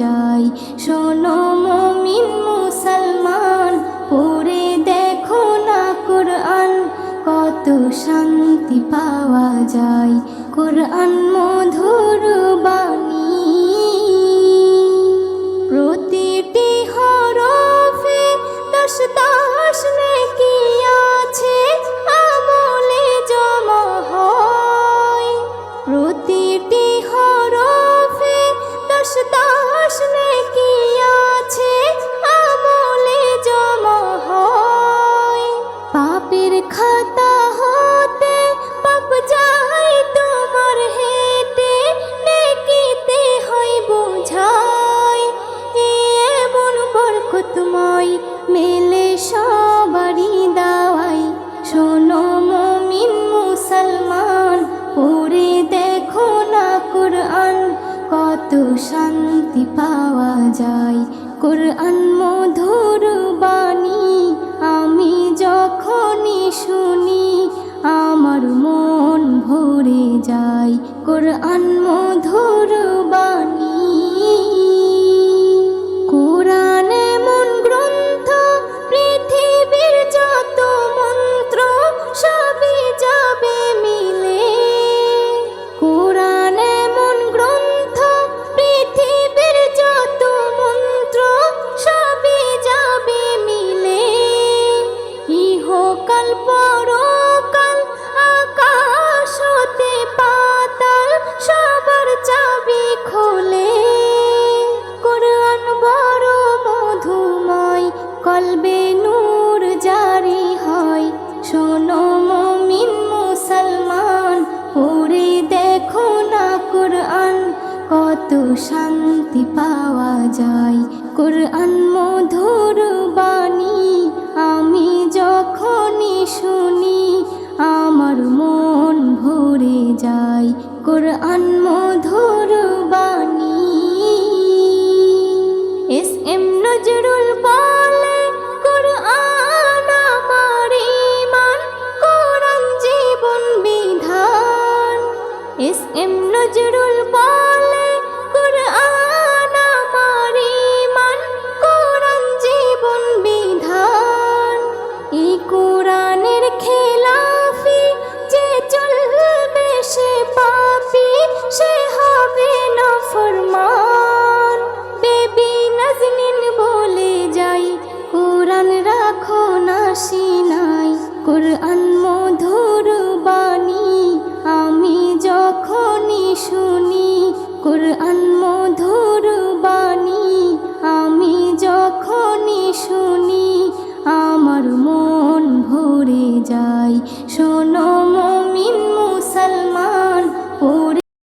যায়। শোনো মুমিন মুসলমান, পড়ে দেখো না কোরআন, কত শান্তি পাওয়া যায়। কোরআন মধুর বাণী, প্রতিটি হরফে 10 10 নেকি আছে, আমলে জমা হয়। প্রতিটি হরফে 10 10 নেকি আছে, আমলে জমা হয়। পাপের খাতা হতে পাপ যায় তোমার হেঁটে, নেকিতে হয় বোঝাই। এমন বরকতময় মেলে সবারই দাওয়াই। শোনো মুমিন মুসলমান, পড়ে দেখো না কোরআন, কত শান্তি পাওয়া যায়। কোরআন মধুর বাণী, আমি যখনই শুনি আমার মন ভরে যায়। কোরআন মধুর বাণী। কোরআন এমন গ্রন্থ, পৃথিবীর যত মন্ত্র সবই যাবে মিলে। কোরআন এমন গ্রন্থ, পৃথিবীর যত মন্ত্র সবই যাবে মিলে। ইহকাল পরকাল, আকাশ হতে পাতাল, সবার চাবি খোলে। কোরআন বড় মধুময়, কলবে নূর জারি হয়। শোনো মুমিন মুসলমান, পড়ে দেখো না কোরআন, কত শান্তি পাওয়া যায়। কোরআন মধুর বাণী, আমি যখনই শুনি আমার মন ভরে যায়। কোরআন মধুর বাণী। এস.এম. নজরুল বলে, কোরআন আমার ঈমান, কোরআন জীবন বিধান। এস.এম. নজরুল বলে, কোরআন আমার ঈমান, কোরআন জীবন বিধান। এই কোরআনের খেলাফি যে চলবে সে পাপী, সে হবে নাফরমান। বেবি নাজনীন বলে যাই, কোরআন রাখো না সিনাই। কোরআন মধুর বাণী, আমি যখনই শুনি কোরআন মধুর বাণী, আমি যখনই শুনি আমার মন ভরে যায়।